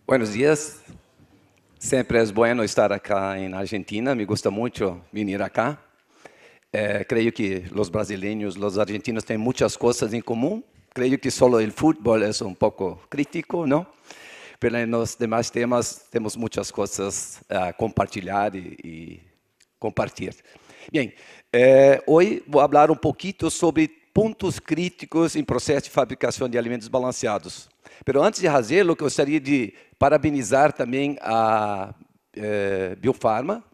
Buenos días. Siempre es bueno estar acá en Argentina. Me gusta mucho venir acá. Creo que los brasileños, los argentinos tienen muchas cosas en común. Creo que solo el fútbol es un poco crítico, ¿no? Pero en los demás temas tenemos muchas cosas a compartilhar y compartir. Bien, hoy voy a hablar un poquito sobre pontos críticos em processo de fabricação de alimentos balanceados. Pero antes de fazê-lo, gostaria de parabenizar também a Biofarma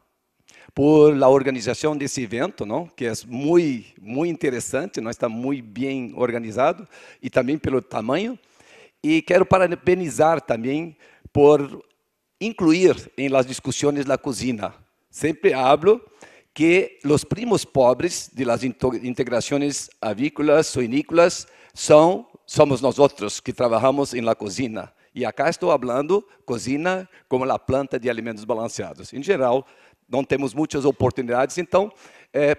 por la organização desse evento, não? Que é muito interessante, não? Está muito bem organizado e também pelo tamanho. E quero parabenizar também por incluir em las discussões da cozinha. Sempre hablo que os primos pobres de las integrações avícolas, suinícolas, somos nós outros que trabalhamos em la cocina. E acá estou falando cocina como a planta de alimentos balanceados. Em geral, não temos muitas oportunidades, então,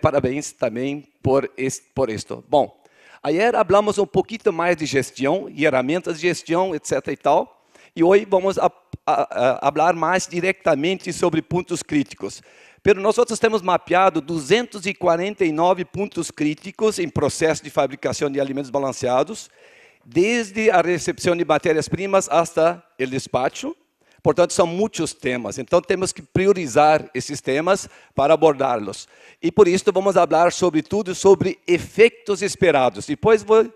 parabéns também por isto. Bom, ayer hablamos um pouquinho mais de gestão e ferramentas de gestão, etc. e tal, e hoje vamos falar mais diretamente sobre pontos críticos. Pero nós temos mapeado 249 pontos críticos em processo de fabricação de alimentos balanceados, desde a recepção de matérias-primas até o despacho. Portanto, são muitos temas. Então, temos que priorizar esses temas para abordá-los. E, por isso, vamos falar sobretudo sobre efeitos esperados. Depois vou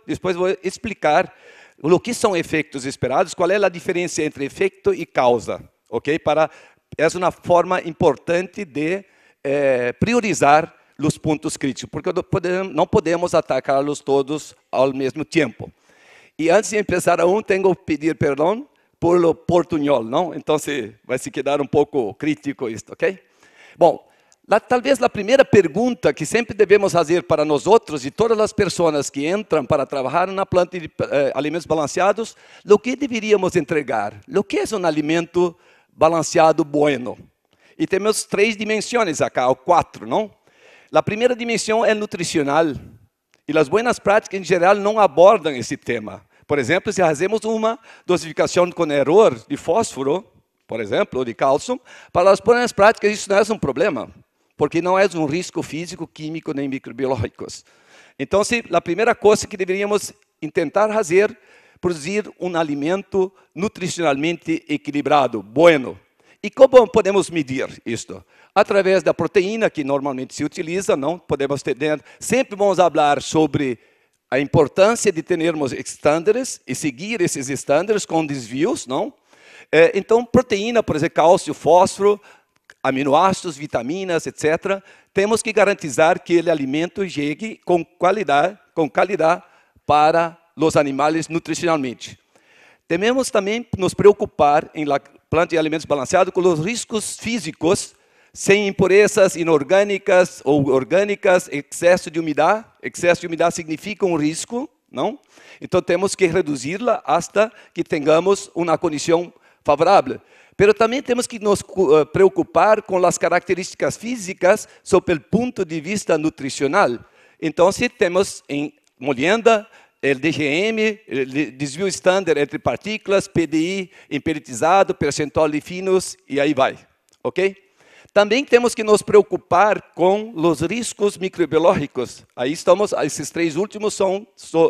explicar o que são efeitos esperados, qual é a diferença entre efeito e causa. Ok? É uma forma importante de priorizar os pontos críticos, porque não podemos atacá-los todos ao mesmo tempo. E antes de começar tenho que pedir perdão por o portunhol, não? Então, vai se quedar um pouco crítico isto, ok? Bom, talvez a primeira pergunta que sempre devemos fazer para nós outros e todas as pessoas que entram para trabalhar na planta de alimentos balanceados, o que deveríamos entregar? O que é um alimento balanceado bueno? E temos 3 dimensões acá, ou 4, não? A primeira dimensão é nutricional. E as boas práticas, em geral, não abordam esse tema. Por exemplo, se fazemos uma dosificação com erro de fósforo, por exemplo, ou de cálcio, para as boas práticas isso não é um problema, porque não é um risco físico, químico, nem microbiológico. Então, a primeira coisa que deveríamos tentar fazer produzir um alimento nutricionalmente equilibrado, bueno. E como podemos medir isto? Através da proteína que normalmente se utiliza, não? Podemos ter, sempre vamos falar sobre a importância de termos estándares e seguir esses estándares com desvios, não? Então, proteína, por exemplo, cálcio, fósforo, aminoácidos, vitaminas, etc. Temos que garantizar que o alimento chegue com qualidade para os animais nutricionalmente. Devemos também nos preocupar em la planta de alimentos balanceados com os riscos físicos, sem impurezas inorgânicas ou orgânicas, excesso de umidade. Excesso de umidade significa um risco, não? Então temos que reduzi-la hasta que tenhamos uma condição favorável. Mas também temos que nos preocupar com as características físicas sob o ponto de vista nutricional. Então, se temos em molienda, o DGM, desvio estándar entre partículas, PDI emperitizado, percentual de finos, e aí vai, ok? Também temos que nos preocupar com os riscos microbiológicos. Aí esses 3 últimos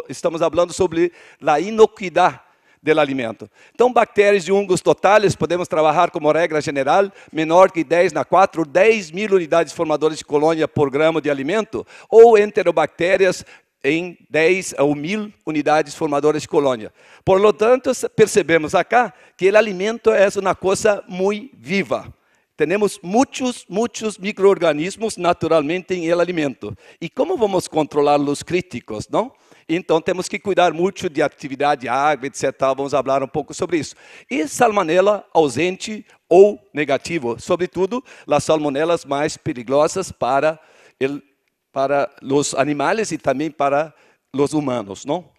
estamos falando sobre a inocuidade do alimento. Então, bactérias e fungos totais, podemos trabalhar como regra geral, menor que 10 na 4, 10 mil unidades formadoras de colônia por grama de alimento, ou enterobactérias em 10 ou 1000 unidades formadoras de colônia. Por lo tanto, percebemos acá que o alimento é uma coisa muito viva. Temos muitos micro-organismos naturalmente em el alimento. E como vamos controlar os críticos, não? Então, temos que cuidar muito de atividade de água, etc. Vamos falar um pouco sobre isso. E salmonela ausente ou negativo, sobretudo as salmonelas mais perigosas para os animais e também para os humanos, não?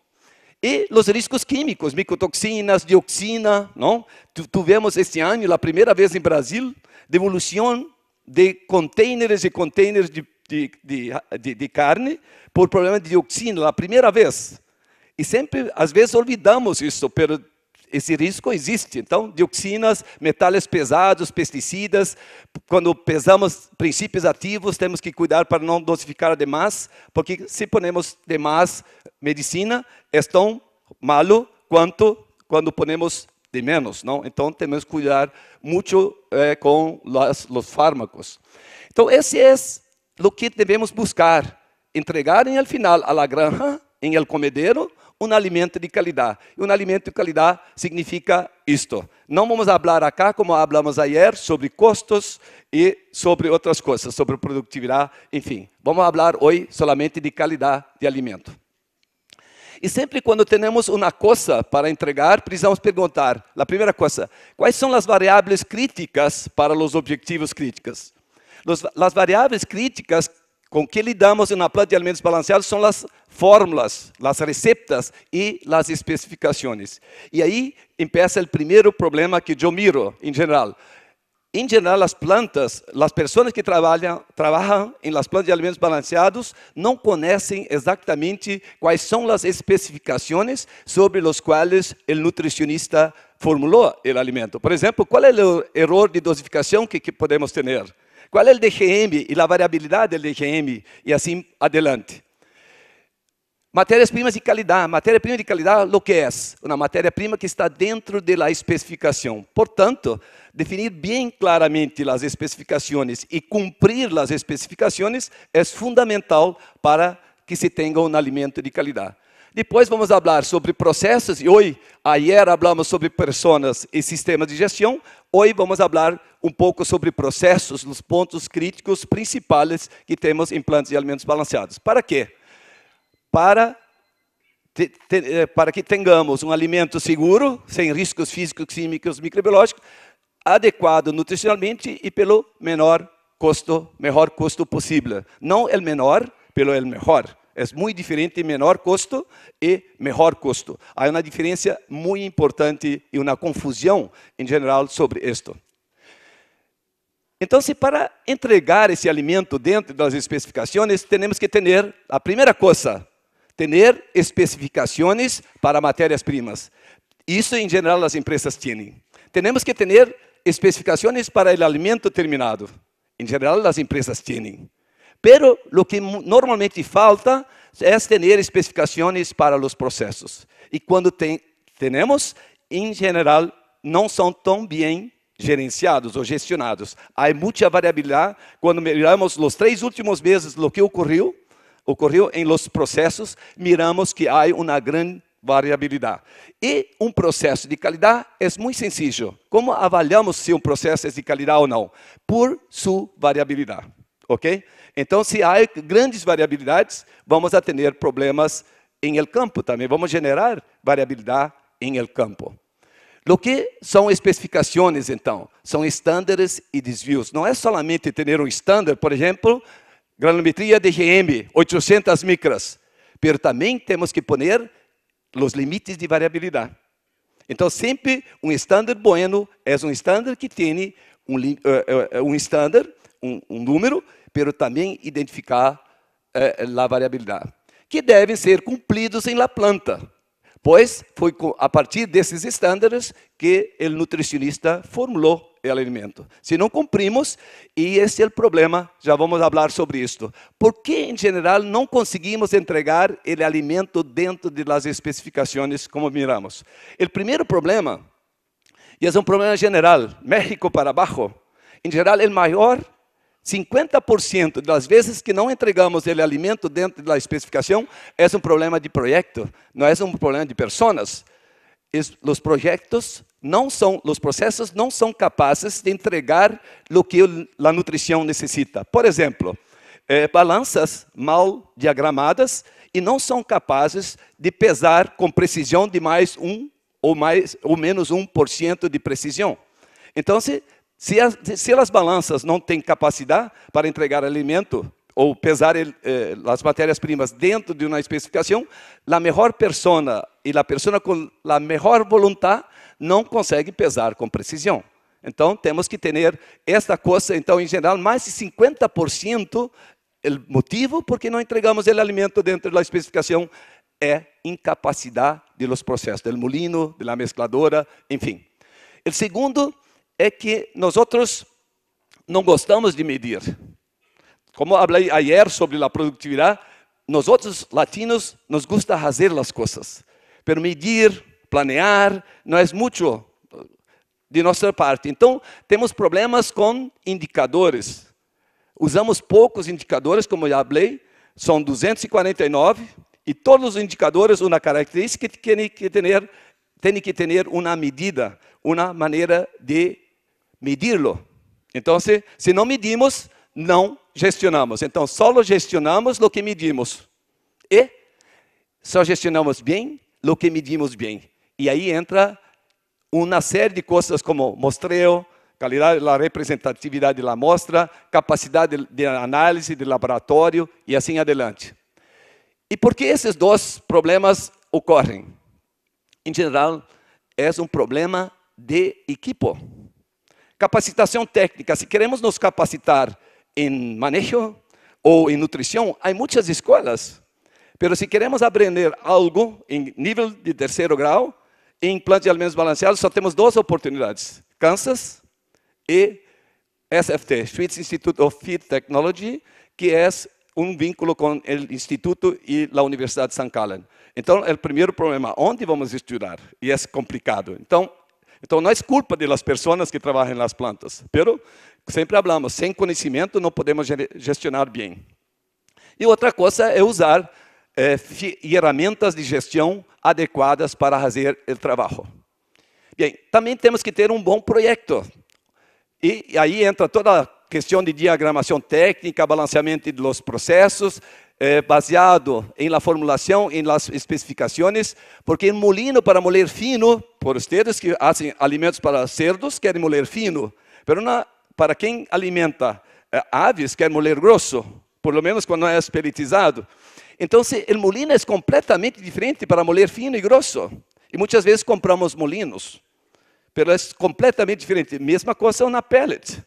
E os riscos químicos, micotoxinas, dioxina, não? Tivemos este ano, a primeira vez em Brasil, devolução de containers e containers de carne por problema de dioxina, a primeira vez. E sempre, às vezes, olvidamos isso, mas esse risco existe. Então, dioxinas, metais pesados, pesticidas. Quando pesamos princípios ativos, temos que cuidar para não dosificar demais, porque se ponemos demais medicina, é tão malo quanto quando ponemos de menos, não? Então, temos que cuidar muito com os fármacos. Então, esse é o que devemos buscar, entregar em el final a la granja, em el comedero, um alimento de qualidade. E um alimento de qualidade significa isto. Não vamos falar acá, como falamos ayer, sobre custos e sobre outras coisas, sobre produtividade, enfim. Vamos falar hoje solamente de qualidade de alimento. E sempre quando temos uma coisa para entregar, precisamos perguntar, a primeira coisa, quais são as variáveis críticas para os objetivos críticos? As variáveis críticas com que lidamos na planta de alimentos balanceados são as fórmulas, as receitas e as especificações. E aí começa o primeiro problema que eu miro, em geral. Em geral, as plantas, as pessoas que trabalham em las plantas de alimentos balanceados não conhecem exatamente quais são as especificações sobre os quais o nutricionista formulou o alimento. Por exemplo, qual é o erro de dosificação que podemos ter? Qual é o DGM e a variabilidade do DGM e assim adelante. Matérias-primas de qualidade. Matéria-prima de qualidade, o que é? Uma matéria-prima que está dentro da especificação. Portanto, definir bem claramente as especificações e cumprir as especificações é fundamental para que se tenha um alimento de qualidade. Depois vamos falar sobre processos, e hoje, ayer falamos sobre pessoas e sistemas de gestão, hoje vamos falar um pouco sobre processos, os pontos críticos principais que temos em plantas de alimentos balanceados. Para quê? Para que tenhamos um alimento seguro, sem riscos físicos, químicos, microbiológicos, adequado nutricionalmente e pelo menor custo possível. Não o menor, pelo el mejor. É muito diferente menor custo e melhor custo. Há uma diferença muito importante e uma confusão, em geral, sobre isto. Então, se para entregar esse alimento dentro das especificações, temos que ter, a primeira coisa, ter especificações para matérias-primas. Isso, em geral, as empresas têm. Temos que ter especificações para o alimento terminado. Em geral, as empresas têm. Pero o que normalmente falta é ter especificações para os processos. E quando temos, em geral, não são tão bem gerenciados ou gestionados. Há muita variabilidade. Quando miramos os 3 últimos meses o que ocorreu em los processos, miramos que há uma grande variabilidade. E um processo de qualidade é muito sencillo. Como avaliamos se um processo é de qualidade ou não? Por sua variabilidade. Ok? Então, se há grandes variabilidades, vamos a ter problemas em el campo também. Vamos generar variabilidade em el campo. O que são especificações, então? São estándares e desvios. Não é solamente ter um estándar, por exemplo, granulometria DGM, 800 micras. Mas também temos que poner os limites de variabilidade. Então, sempre um estándar bueno é um estándar que tem um número, pero também identificar a variabilidade, que devem ser cumpridos em la planta, pois foi a partir desses estándares que o nutricionista formulou o alimento. Se não cumprimos, e esse é o problema, já vamos falar sobre isto. Por que, em geral, não conseguimos entregar o alimento dentro das especificações, como miramos? O primeiro problema, e é um problema geral, México para abaixo, em geral, o maior 50% das vezes que não entregamos o alimento dentro da especificação é um problema de projeto, não é um problema de pessoas. Os projetos não são, os processos não são capazes de entregar o que a nutrição necessita. Por exemplo, balanças mal diagramadas e não são capazes de pesar com precisão de mais ou menos 1% de precisão. Então, se as balanças não têm capacidade para entregar alimento ou pesar as matérias-primas dentro de uma especificação, a melhor pessoa e a pessoa com a melhor vontade não consegue pesar com precisão. Então, temos que ter esta coisa, então, em geral, mais de 50%, o motivo por que não entregamos o alimento dentro da especificação é incapacidade de los procesos, del molino, de la mezcladora, enfim. O segundo é que nós não gostamos de medir. Como falei ayer sobre a produtividade, nós latinos nos gusta fazer as coisas, mas medir, planear, não é muito de nossa parte. Então, temos problemas com indicadores. Usamos poucos indicadores, como já falei, são 249, e todos os indicadores, uma característica que tem que ter uma medida, uma maneira de medirlo. Então, se não medimos, não gestionamos. Então, só gestionamos o que medimos. E só gestionamos bem o que medimos bem. E aí entra uma série de coisas como mostreo, qualidade da representatividade da amostra, capacidade de análise de laboratório e assim adiante. E por que esses dois problemas ocorrem? Em geral, é um problema de equipo. Capacitação técnica. Se queremos nos capacitar em manejo ou em nutrição, há muitas escolas. Mas se queremos aprender algo em nível de terceiro grau, em plantas de alimentos balanceados, só temos duas oportunidades. Kansas e SFT, Swiss Institute of Feed Technology, que é vínculo com o Instituto e a Universidade de St. Gallen. Então, é o primeiro problema, onde vamos estudar? E é complicado. Então não é culpa das pessoas que trabalham nas plantas, mas sempre falamos, sem conhecimento não podemos gestionar bem. E outra coisa é usar ferramentas de gestão adequadas para fazer o trabalho. Bem, também temos que ter um bom projeto. E aí entra toda a questão de diagramação técnica, balanceamento dos processos, baseado em la formulação, em las especificações, porque um molino para moler fino, por vocês que fazem alimentos para cerdos, querem moler fino, mas para quem alimenta aves, quer moler grosso, por lo menos quando não é pelletizado. Então, o molino é completamente diferente para moler fino e grosso. E muitas vezes compramos molinos, mas é completamente diferente. Mesma coisa na pellet.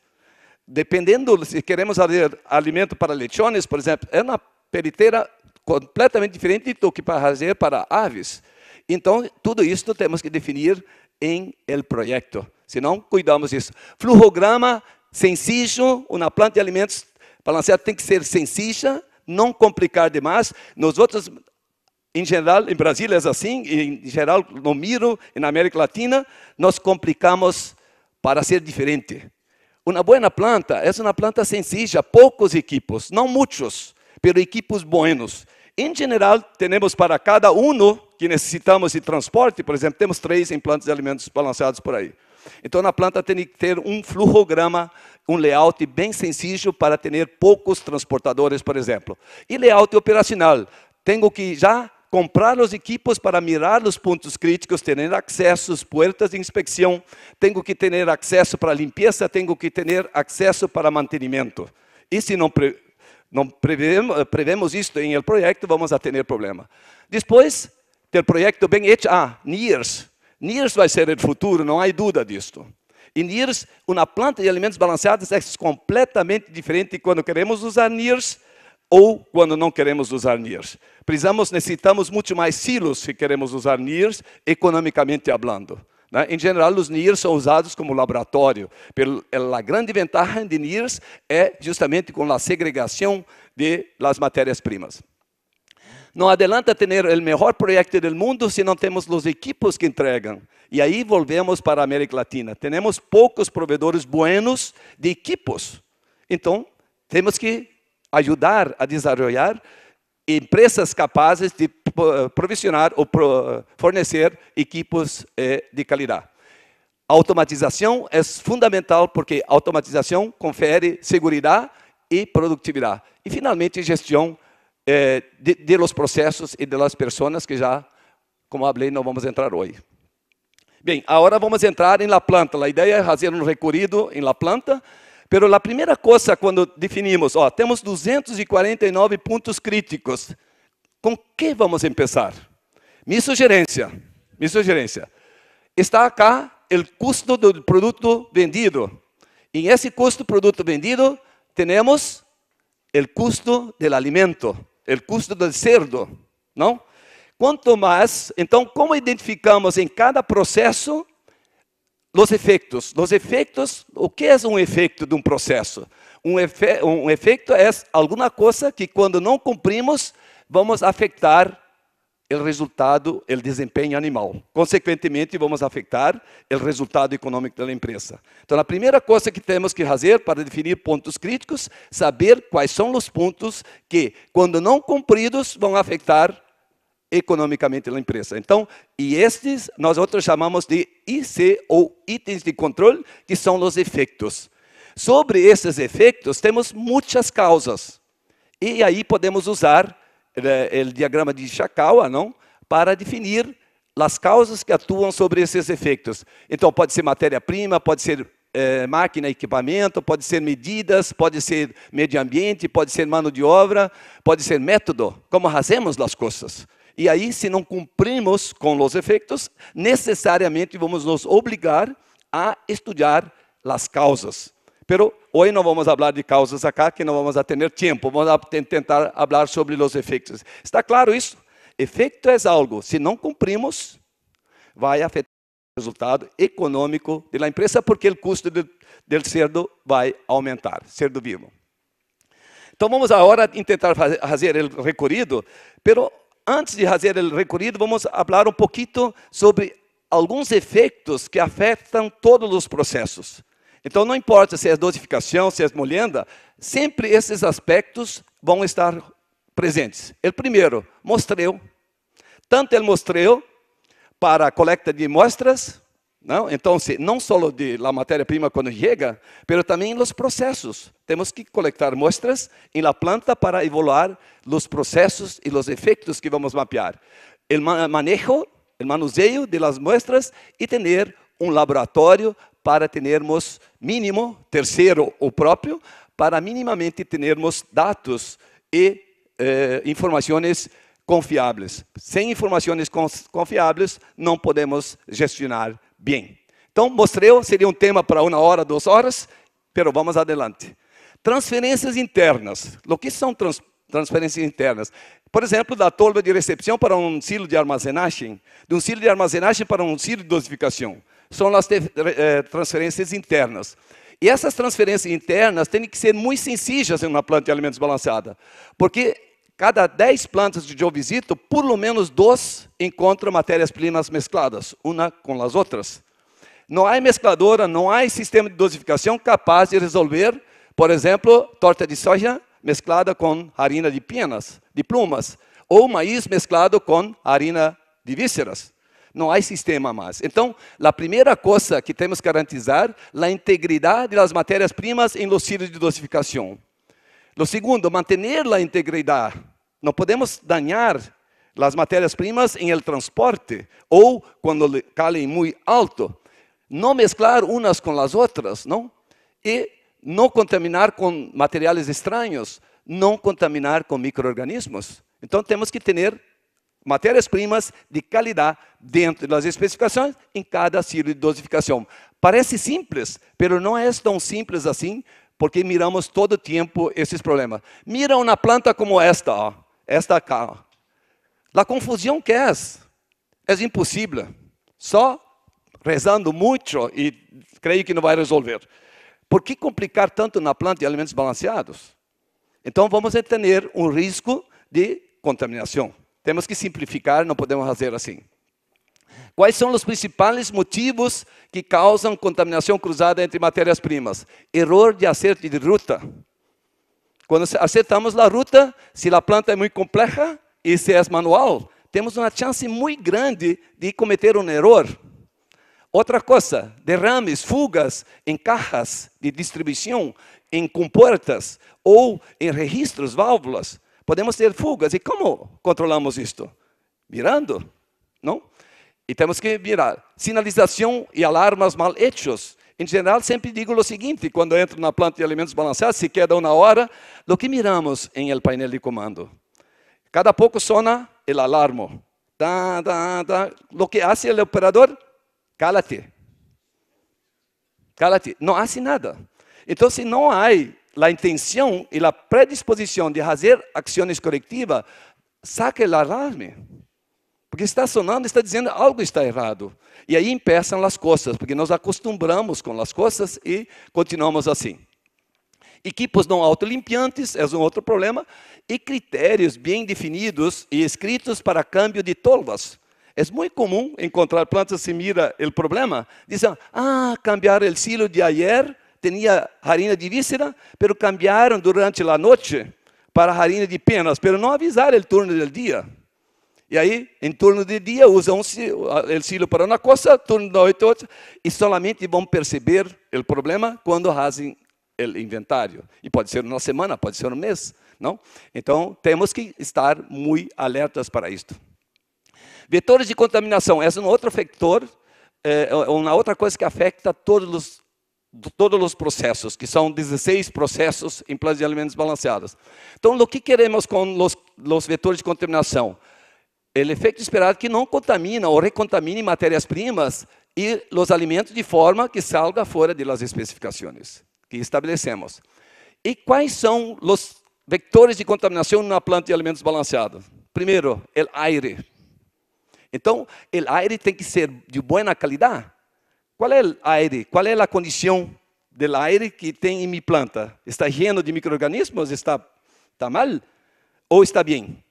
Dependendo, se queremos fazer alimento para lechones, por exemplo, é uma pelleteira completamente diferente do que para fazer para aves. Então, tudo isso temos que definir em el projeto. Se não, cuidamos disso. Flujograma sencillo, uma planta de alimentos balanceada tem que ser sencilla, não complicar demais. Nós outros, em geral, em Brasil é assim, em geral, no miro, na América Latina, nós complicamos para ser diferente. Uma boa planta é uma planta sencilla, poucos equipos, não muitos, mas equipos buenos. Em geral, temos para cada que necessitamos de transporte, por exemplo, temos 3 em plantas de alimentos balanceados por aí. Então, a planta tem que ter um flujograma, um layout bem sencillo para ter poucos transportadores, por exemplo. E layout operacional. Tenho que já comprar os equipos para mirar os pontos críticos, ter acesso às portas de inspeção, tenho que ter acesso para limpeza, tenho que ter acesso para mantenimento. E se não prevemos isto em el projeto, vamos a ter problema. Depois, ter projeto bem feito, NIRS. NIRS vai ser o futuro, não há dúvida disto. E NIRS, uma planta de alimentos balanceados é completamente diferente quando queremos usar NIRS ou quando não queremos usar NIRS. Necessitamos muito mais silos se queremos usar NIRS, economicamente falando. Em geral, os NIRS são usados como laboratório. A grande vantagem de NIRS é justamente com a segregação de las matérias-primas. Não adianta ter o melhor projeto do mundo se não temos os equipos que entregam. E aí volvemos para a América Latina. Temos poucos provedores buenos de equipos. Então, temos que ajudar a desenvolver empresas capazes de provisionar ou fornecer equipos de qualidade. A automatização é fundamental porque a automatização confere segurança e produtividade. E, finalmente, gestão de los processos e de las pessoas que já, como falei, não vamos entrar hoje. Bem, agora vamos entrar em la planta. A ideia é fazer um recorrido em la planta, pero a primeira coisa, quando definimos, temos 249 pontos críticos, com que vamos começar? Minha sugerência, está acá o custo do produto vendido. Em esse custo do produto vendido, temos o custo do alimento, o custo do cerdo, não? Quanto mais, então, como identificamos em cada processo os efeitos? Os efeitos, o que é um efeito de um processo? Um efeito é alguma coisa que quando não cumprimos, vamos afetar o resultado, o desempenho animal. Consequentemente, vamos afetar o resultado econômico da empresa. Então, a primeira coisa que temos que fazer para definir pontos críticos, saber quais são os pontos que, quando não cumpridos, vão afetar economicamente a empresa. Então, e estes nós outros chamamos de IC, ou itens de controle, que são os efeitos. Sobre esses efeitos, temos muitas causas. E aí podemos usar o diagrama de Ishikawa, não? Para definir as causas que atuam sobre esses efeitos. Então, pode ser matéria-prima, pode ser máquina, equipamento, pode ser medidas, pode ser meio ambiente, pode ser mão de obra, pode ser método, como fazemos as coisas. E aí, se não cumprimos com os efeitos, necessariamente vamos nos obrigar a estudar as causas. Pero hoje não vamos falar de causas acá, que não vamos ter tempo. Vamos tentar falar sobre os efeitos. Está claro isso? Efeito é algo, se não cumprimos, vai afetar o resultado econômico da empresa, porque o custo do cerdo vai aumentar, cerdo vivo. Então vamos agora tentar fazer o recorrido, pero antes de fazer o recorrido, vamos falar um pouquinho sobre alguns efeitos que afetam todos os processos. Então, não importa se é dosificação, se é molenda, sempre esses aspectos vão estar presentes. O primeiro, mostreo. Tanto o mostreo para a coleta de amostras, não? Então, não só de la matéria-prima quando chega, mas também os processos. Temos que coletar amostras em la planta para evaluar os processos e os efeitos que vamos mapear. O manejo, o manuseio de las muestras e ter um laboratório para termos mínimo, terceiro o próprio, para minimamente termos dados e informações confiáveis. Sem informações confiáveis, não podemos gestionar bem. Então, mostreo seria um tema para 1 hora, 2 horas, mas vamos adelante. Transferências internas. O que são transferências internas? Por exemplo, da tolva de recepção para um silo de armazenagem, de um silo de armazenagem para um silo de dosificação. São as transferências internas. E essas transferências internas têm que ser muito sensíveis em uma planta de alimentos balanceada, porque cada 10 plantas que eu visito, por lo menos 2 encontram matérias-primas mescladas, uma com as outras. Não há mescladora, não há sistema de dosificação capaz de resolver, por exemplo, torta de soja mesclada com harina de penas, de plumas, ou maíz mesclado com harina de vísceras. Não há sistema mais. Então, a primeira coisa que temos que garantizar é a integridade das matérias-primas em los ciclos de dosificação. O segundo, manter a integridade. Não podemos dañar as matérias-primas em el transporte ou quando calen muito alto. Não mesclar unas com as outras, não? E não contaminar com materiais estranhos, não contaminar com micro-organismos. Então, temos que ter matérias-primas de qualidade dentro das especificações em cada ciclo de dosificação. Parece simples, mas não é tão simples assim, porque miramos todo o tempo esses problemas. Mira uma planta como esta, ó, esta aqui. A confusão que é impossível. Só rezando muito e creio que não vai resolver. Por que complicar tanto na planta de alimentos balanceados? Então vamos ter um risco de contaminação. Temos que simplificar, não podemos fazer assim. Quais são os principais motivos que causam contaminação cruzada entre matérias-primas? Erro de acerto de ruta. Quando acertamos a ruta, se a planta é muito complexa e se é manual, temos uma chance muito grande de cometer um erro. Outra coisa, derrames, fugas em caixas de distribuição, em comportas ou em registros, válvulas. Podemos ter fugas. E como controlamos isto? Mirando, não? E temos que mirar. Sinalização e alarmas mal hechos. Em geral, sempre digo o seguinte, quando entro na planta de alimentos balanceados, se queda 1 hora, o que miramos em el painel de comando? Cada pouco sona o alarme. O que faz o operador? Cálate. Cálate. Não hace nada. Então, se não há a intenção e a predisposição de fazer ações corretivas, saque o alarme. Porque está sonando, está dizendo algo está errado. E aí empiezam as coisas, porque nós acostumbramos com as coisas e continuamos assim. Equipos não autolimpiantes é um outro problema. E critérios bem definidos e escritos para câmbio de tolvas. É muito comum encontrar plantas se mira o problema. Dizem, cambiar o silo de ayer, tinha harina de víscera, pero cambiaram durante a noite para harina de penas, pero não avisaram o turno do dia. E aí, em turno de dia, usam o silo para uma coisa, turno da noite outra, e solamente vão perceber o problema quando fazem o inventário. E pode ser uma semana, pode ser um mês, não? Então, temos que estar muito alertas para isto. Vetores de contaminação, esse é um outro factor, uma outra coisa que afeta todos os processos, que são 16 processos em plantas de alimentos balanceados. Então, o que queremos com os vetores de contaminação? O efeito esperado que não contamina ou recontamine matérias-primas e os alimentos de forma que salga fora das especificações que estabelecemos. E quais são os vetores de contaminação na planta de alimentos balanceados? Primeiro, o aire. Então, o aire tem que ser de boa qualidade. Qual é o aire? Qual é a condição do aire que tem em minha planta? Está cheio de micro-organismos? Está mal? Ou está bem?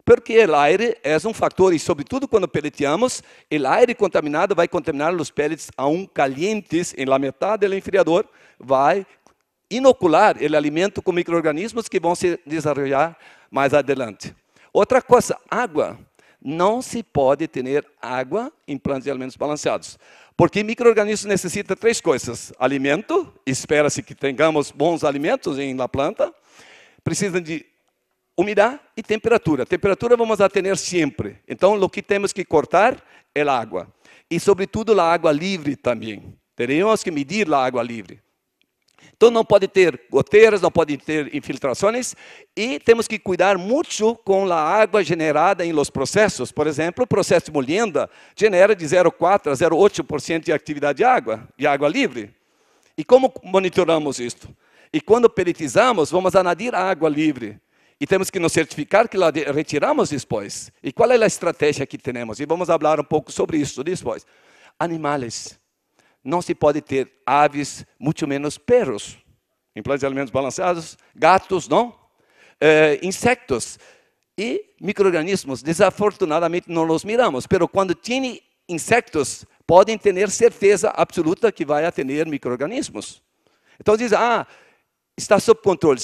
Porque o aire é um fator, e sobretudo quando peleteamos, o aire contaminado vai contaminar os pellets aún calientes em la metade do enfriador, vai inocular o alimento com micro-organismos que vão se desenvolver mais adelante. Outra coisa, água. Não se pode ter água em plantas de alimentos balanceados. Porque micro-organismos necessitam três coisas. Alimento, espera-se que tenhamos bons alimentos em la planta. Precisam de umidade e temperatura. Temperatura vamos a ter sempre. Então, o que temos que cortar é a água. E, sobretudo, a água livre também. Teremos que medir a água livre. Então, não pode ter goteiras, não pode ter infiltrações. E temos que cuidar muito com a água generada em los processos. Por exemplo, o processo de molienda genera de 0,4% a 0,8% de atividade de água livre. E como monitoramos isto? E quando pelletizamos, vamos añadir água livre. E temos que nos certificar que la retiramos depois. E qual é a estratégia que temos? E vamos falar um pouco sobre isso depois. Animais. Não se pode ter aves, muito menos perros. Em plantas de alimentos balanceados, gatos, não? Insectos e micro-organismos. Desafortunadamente não os miramos, mas quando tem insectos, podem ter certeza absoluta que vai ter micro-organismos. Então diz, está sob controle.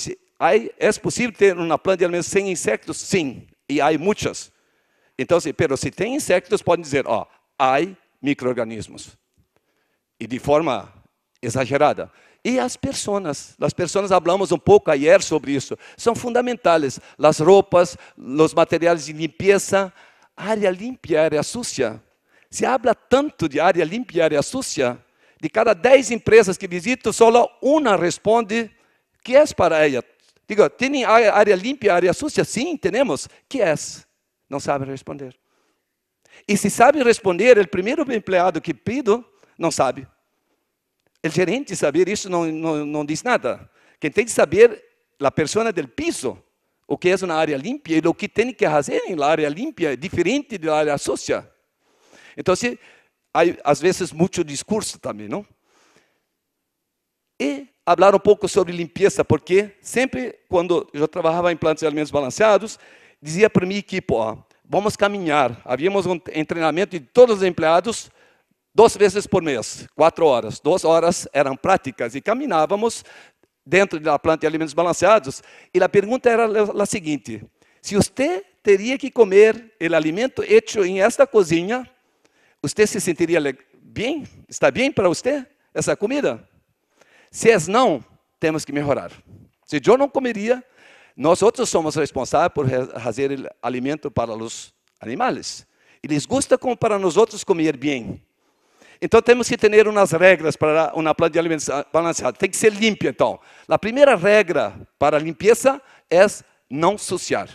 É possível ter uma planta de alimentos sem insectos? Sim, e há muitas. Então, se tem insectos, podem dizer, há micro-organismos. E de forma exagerada. E as pessoas falamos um pouco ayer sobre isso, são fundamentais. As roupas, os materiais de limpeza, área limpa e área sucia. Se habla tanto de área limpa e área sucia, de cada 10 empresas que visito, só uma responde que é para ela. Digo, tem área limpa e área sucia? Sim, temos. Que é? Não sabe responder. E se sabe responder, o primeiro empregado que pido, não sabe. O gerente saber isso não diz nada. Quem tem que saber, a pessoa do piso, o que é uma área limpa e o que tem que fazer em área limpa é diferente da área sucia. Então, há às vezes muito discurso também, não? E falar um pouco sobre limpeza, porque sempre quando eu trabalhava em plantas de alimentos balanceados, dizia para minha equipe, vamos caminhar. Havíamos um treinamento de todos os empregados 2 vezes por mês, 4 horas. 2 horas eram práticas e caminhávamos dentro da planta de alimentos balanceados. E a pergunta era a seguinte: se você teria que comer o alimento hecho em esta cozinha, você se sentiria bem? Está bem para você essa comida? Se é não, temos que melhorar. Se eu não comeria, nós outros somos responsáveis por fazer o alimento para os animais. E lhes gusta como para nós outros comer bem. Então, temos que ter umas regras para uma planta de alimentos balanceada. Tem que ser limpa, então. A primeira regra para a limpeza é não suciar.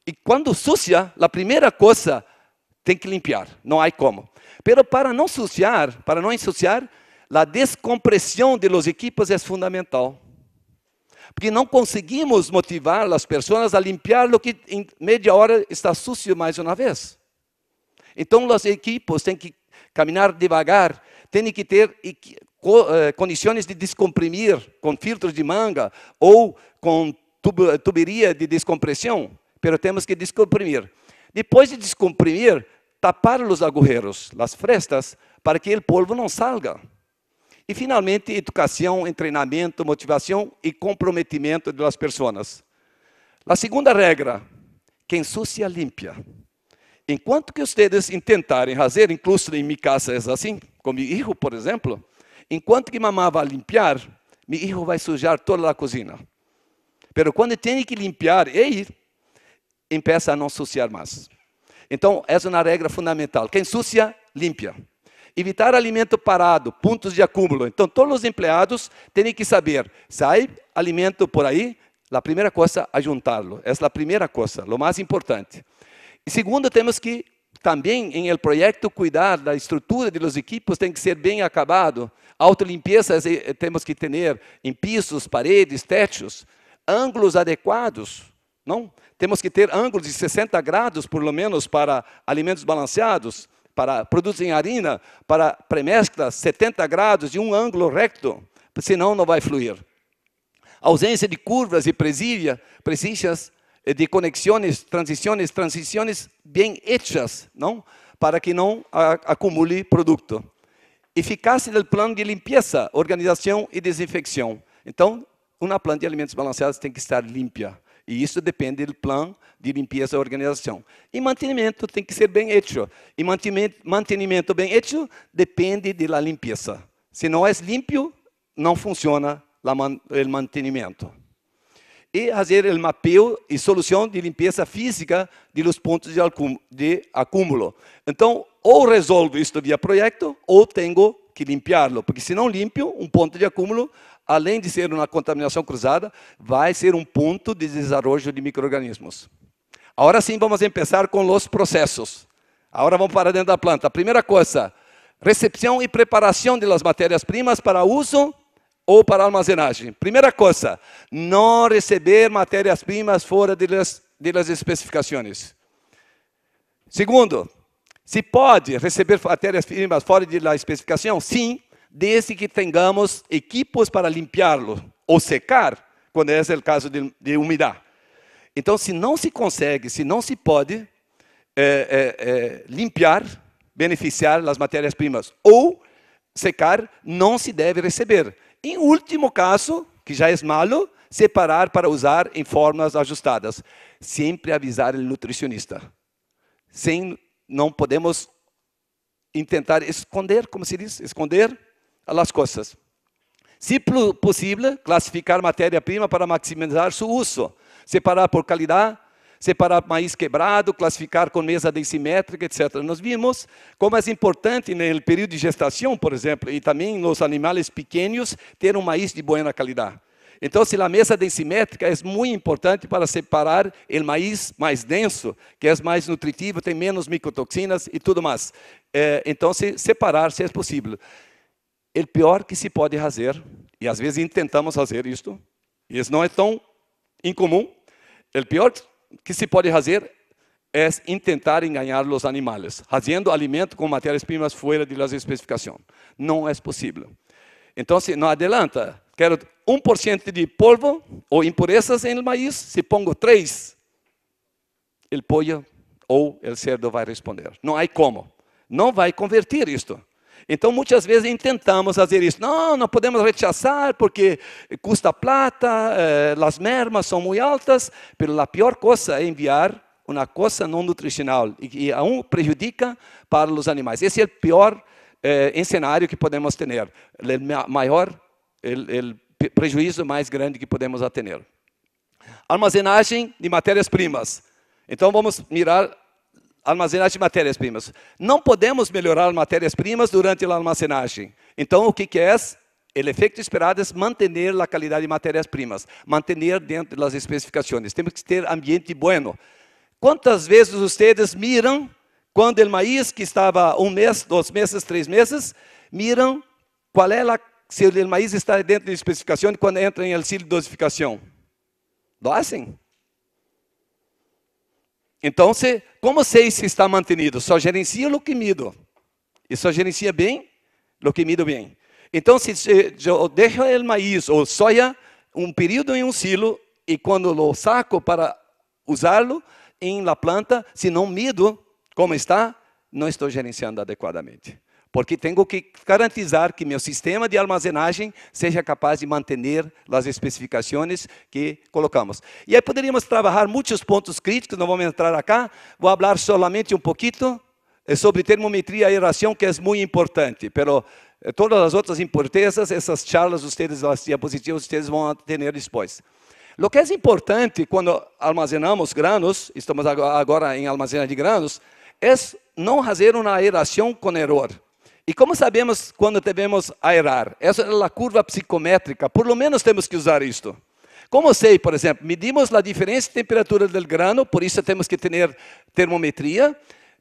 E quando sucia, a primeira coisa tem que limpar. Não há como. Pero para não ensuciar, a descompressão de los equipos é fundamental. Porque não conseguimos motivar as pessoas a limpar o que em meia hora está sucio mais uma vez. Então, os equipos têm que caminhar devagar, têm que ter condições de descomprimir com filtros de manga ou com tuberia de descompressão, mas temos que descomprimir. Depois de descomprimir, tapar os agujeros, as frestas, para que o polvo não salga. E, finalmente, educação, treinamento, motivação e comprometimento das pessoas. A segunda regra, quem ensucia, limpia. Enquanto que vocês tentarem fazer, incluso em minha casa é assim, com meu filho, por exemplo, enquanto que mamãe vai limpar, meu filho vai sujar toda a cozinha. Mas quando tem que limpar, ele começa a não suciar mais. Então, essa é uma regra fundamental. Quem sucia, limpia. Evitar alimento parado, pontos de acúmulo. Então, todos os empregados têm que saber, se há alimento por aí, a primeira coisa é juntá-lo. Essa é a primeira coisa, o mais importante. E segundo, temos que também, em el projeto, cuidar da estrutura dos equipos, tem que ser bem acabado. Autolimpeza temos que ter em pisos, paredes, techos, ângulos adequados. Não? Temos que ter ângulos de 60 graus, por lo menos, para alimentos balanceados, para produtos em harina, para pré-mesclas, 70 graus de um ângulo recto, senão não vai fluir. Ausência de curvas e presilhas, de conexões, transições bem hechas, não? Para que não acumule produto. Eficácia do plano de limpeza, organização e desinfecção. Então, uma planta de alimentos balanceados tem que estar limpa. E isso depende do plano de limpeza e organização. E mantenimento tem que ser bem feito. E mantenimento bem feito depende da limpeza. Se não é limpo, não funciona o mantenimento. E fazer o mapeio e solução de limpeza física dos pontos de acúmulo. Então, ou resolvo isto via projeto, ou tenho que limpiá-lo. Porque se não limpo, um ponto de acúmulo, além de ser uma contaminação cruzada, vai ser um ponto de desenvolvimento de micro-organismos. Agora sim, vamos começar com os processos. Agora vamos para dentro da planta. A primeira coisa, recepção e preparação das matérias-primas para uso ou para armazenagem. Primeira coisa, não receber matérias-primas fora das especificações. Segundo, se pode receber matérias-primas fora da especificação? Sim, desde que tenhamos equipos para limpiá-lo ou secar, quando é o caso de umidade. Então, se não se consegue, se não se pode limpar, beneficiar as matérias-primas ou secar, não se deve receber. Em último caso, que já é malo, separar para usar em formas ajustadas. Sempre avisar o nutricionista. Não podemos tentar esconder, como se diz, esconder as coisas. Se possível, classificar matéria-prima para maximizar seu uso. Separar por qualidade, separar maíz quebrado, classificar com mesa decimétrica, etc. Nós vimos como é importante no período de gestação, por exemplo, e também nos animais pequenos, ter um maíz de boa qualidade. Então, se a mesa decimétrica é muito importante para separar o maíz mais denso, que é mais nutritivo, tem menos micotoxinas e tudo mais. Então, separar, se é possível. O pior que se pode fazer, e às vezes tentamos fazer isto, e isso não é tão incomum, o pior que se pode fazer é tentar enganar os animais, fazendo alimento com matérias-primas fora das especificações. Não é possível. Então, se não adianta, quero 1% de polvo ou impurezas no maíz, se pongo 3, o pollo ou o cerdo vai responder. Não há como. Não vai convertir isto. Então, muitas vezes tentamos fazer isso. Não podemos rechazar porque custa plata, as mermas são muito altas, mas a pior coisa é enviar uma coisa não nutricional e aún prejudica para os animais. Esse é o pior cenário que podemos ter, o prejuízo mais grande que podemos ter. Armazenagem de matérias-primas. Então, vamos mirar armazenagem de matérias-primas. Não podemos melhorar matérias-primas durante a armazenagem. Então, o que é? O efeito esperado é manter a qualidade de matérias-primas, manter dentro das especificações. Temos que ter ambiente bueno. Quantas vezes vocês miram quando o maíz que estava 1 mês, 2 meses, 3 meses, miram qual é a se o maíz está dentro de especificação quando entra em auxílio de dosificação? Lo hacen. Então, como sei se está mantenido? Só gerencia o que mido. E só gerencia bem o que mido bem. Então, se eu deixo o maíz ou soja um período em um silo e quando lo saco para usá-lo em la planta, se não mido como está, não estou gerenciando adequadamente. Porque tenho que garantizar que meu sistema de armazenagem seja capaz de manter as especificações que colocamos. E aí poderíamos trabalhar muitos pontos críticos, não vamos entrar acá, vou falar solamente um pouquinho sobre termometria e aeração, que é muito importante, pero todas as outras impurezas, essas charlas, as diapositivas, vocês vão ter depois. O que é importante quando armazenamos granos, estamos agora em armazenagem de granos, é não fazer uma aeração com erro. E como sabemos quando devemos aerar? Essa é a curva psicométrica, por lo menos temos que usar isto. Como sei, por exemplo, medimos a diferença de temperatura do grano, por isso temos que ter termometria,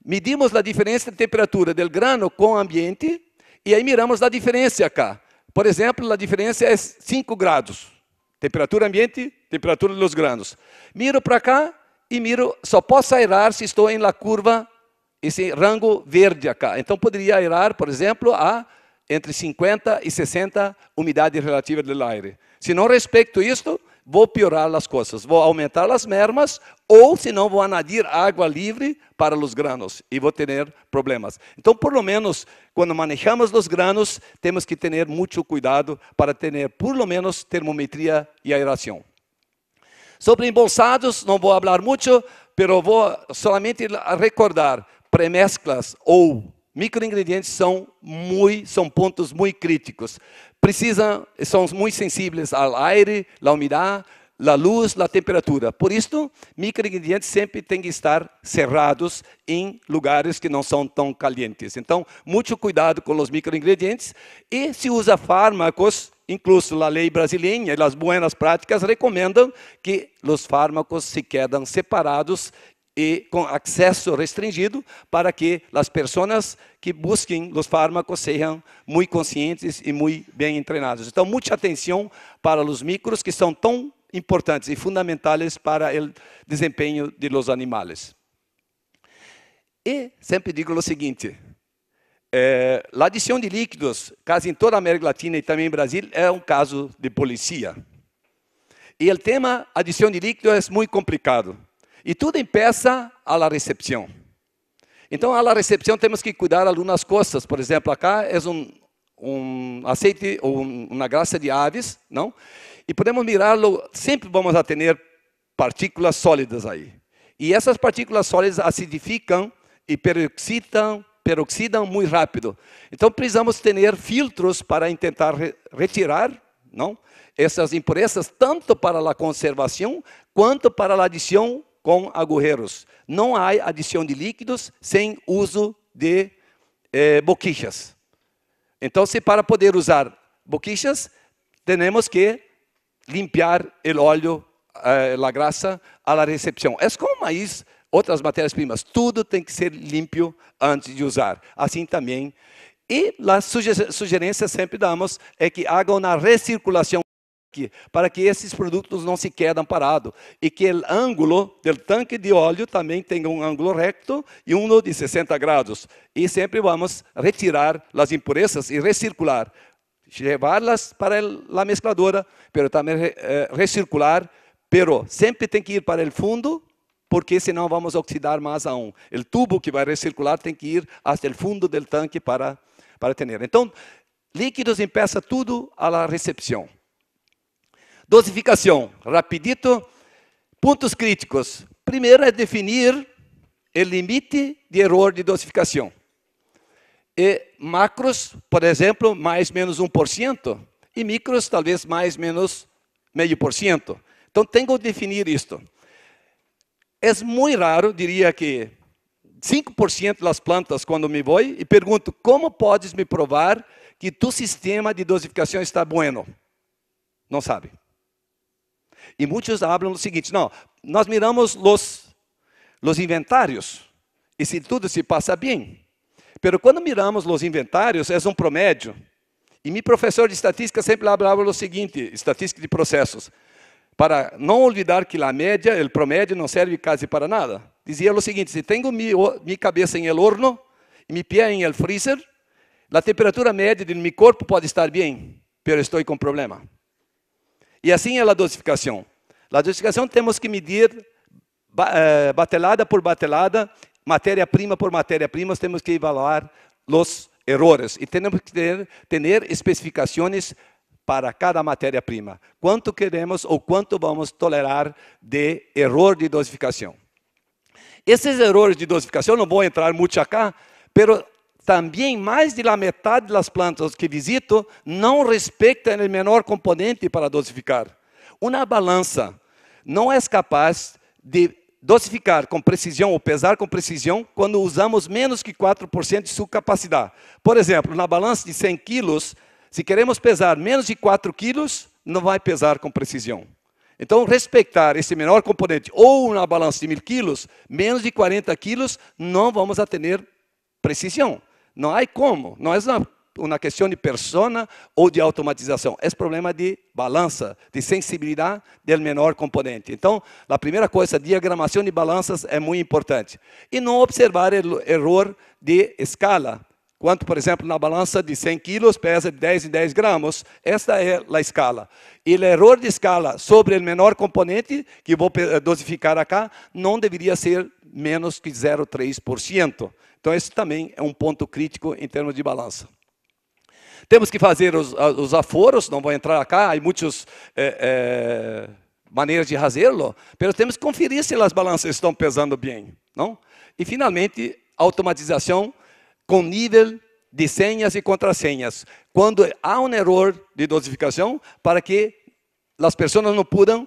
medimos a diferença de temperatura do grano com o ambiente, e aí miramos a diferença cá. Por exemplo, a diferença é 5 graus. Temperatura ambiente, temperatura dos granos. Miro para cá e miro, só posso aerar se estou em la curva, esse rango verde acá. Então, poderia aerar, por exemplo, a entre 50 e 60 umidade relativa do aire. Se não respeito isto, vou piorar as coisas. Vou aumentar as mermas ou, se não, vou anadir água livre para os granos e vou ter problemas. Então, por lo menos, quando manejamos os granos, temos que ter muito cuidado para ter, por lo menos, termometria e aeração. Sobre embolsados, não vou falar muito, mas vou somente recordar. Premezclas ou microingredientes são pontos muito críticos. São muito sensíveis ao aire, à umidade, à luz, à temperatura. Por isso, microingredientes sempre têm que estar cerrados em lugares que não são tão calientes. Então, muito cuidado com os microingredientes. E se usa fármacos, incluso a lei brasileira e as boas práticas recomendam que os fármacos se quedem separados e com acesso restringido para que as pessoas que busquem os fármacos sejam muito conscientes e muito bem treinados. Então, muita atenção para os micros que são tão importantes e fundamentais para o desempenho de los animais. E sempre digo o seguinte, a adição de líquidos, quase em toda a América Latina e também no Brasil, é um caso de polícia. E o tema adição de líquidos é muito complicado. E tudo empieza a la recepção. Então, a la recepção temos que cuidar de algumas coisas. Por exemplo, acá é um aceite ou uma grasa de aves, não? E podemos mirá-lo, sempre vamos a ter partículas sólidas aí. E essas partículas sólidas acidificam e peroxidam muito rápido. Então, precisamos ter filtros para tentar retirar, não? Essas impurezas, tanto para a conservação, quanto para a adição com agujeros. Não há adição de líquidos sem uso de boquillas. Então, para poder usar boquillas, temos que limpar o óleo, a grasa, a la recepção. É como maíz, outras matérias-primas. Tudo tem que ser limpo antes de usar. Assim também. E a sugerência sempre damos é que hagam uma recirculação para que esses produtos não se quedem parados e que o ângulo do tanque de óleo também tenha um ângulo recto e um de 60 graus. E sempre vamos retirar as impurezas e recircular, levá-las para a mescladora, mas também recircular, mas sempre tem que ir para o fundo, porque senão vamos oxidar mais aún. O tubo que vai recircular tem que ir até o fundo do tanque para ter. Então, líquidos empieza tudo a la recepção. Dosificação, rapidito. Pontos críticos. Primeiro é definir o limite de erro de dosificação. E macros, por exemplo, mais menos 1%, e micros, talvez mais menos 0,5%. Então, tenho que definir isto. É muito raro, diria que 5% das plantas, quando me vou e pergunto, como podes me provar que tu sistema de dosificação está bueno? Não sabe. E muitos falam o seguinte, não, nós miramos os inventários, e se tudo se passa bem. Mas quando miramos os inventários, é um promédio. E meu professor de estatística sempre falava o seguinte, estatística de processos, para não olvidar que a média, o promédio, não serve quase para nada. Dizia o seguinte, se tenho minha cabeça em el horno e meu pé em el freezer, a temperatura média de meu corpo pode estar bem, mas estou com problema. E assim é a dosificação. A dosificação temos que medir batelada por batelada, matéria-prima por matéria-prima, temos que evaluar os errores. E temos que ter especificações para cada matéria-prima. Quanto queremos ou quanto vamos tolerar de erro de dosificação. Esses erros de dosificação, não vou entrar muito acá, mas também mais de la metade das plantas que visito não respeitam o menor componente para dosificar. Uma balança não é capaz de dosificar com precisão ou pesar com precisão quando usamos menos que 4% de sua capacidade. Por exemplo, na balança de 100 quilos, se queremos pesar menos de 4 quilos, não vai pesar com precisão. Então, respeitar esse menor componente, ou na balança de 1000 quilos, menos de 40 quilos, não vamos ter precisão. Não há como, não é uma questão de persona ou de automatização, é problema de balança, de sensibilidade do menor componente. Então, a primeira coisa, a diagramação de balanças é muito importante. E não observar o erro de escala. Quanto, por exemplo, na balança de 100 quilos, pesa de 10 em 10 gramas, esta é a escala. E o erro de escala sobre o menor componente, que vou dosificar acá, não deveria ser menos que 0,3%. Então, esse também é um ponto crítico em termos de balança. Temos que fazer os aforos, não vou entrar acá, há muitas maneiras de fazê-lo, mas temos que conferir se as balanças estão pesando bem. Não? E, finalmente, automatização com nível de senhas e contrassenhas. Quando há um erro de dosificação, para que as pessoas não possam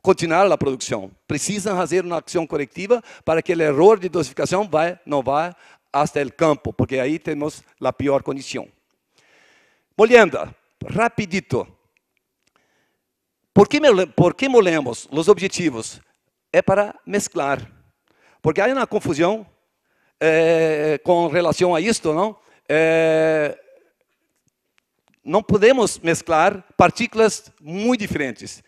continuar a produção. Precisam fazer uma ação corretiva para que o erro de dosificação não vá até o campo, porque aí temos a pior condição. Molienda, rapidito. Por que molemos? Os objetivos é para mesclar. Porque há uma confusão com relação a isto, não? Não podemos mesclar partículas muito diferentes.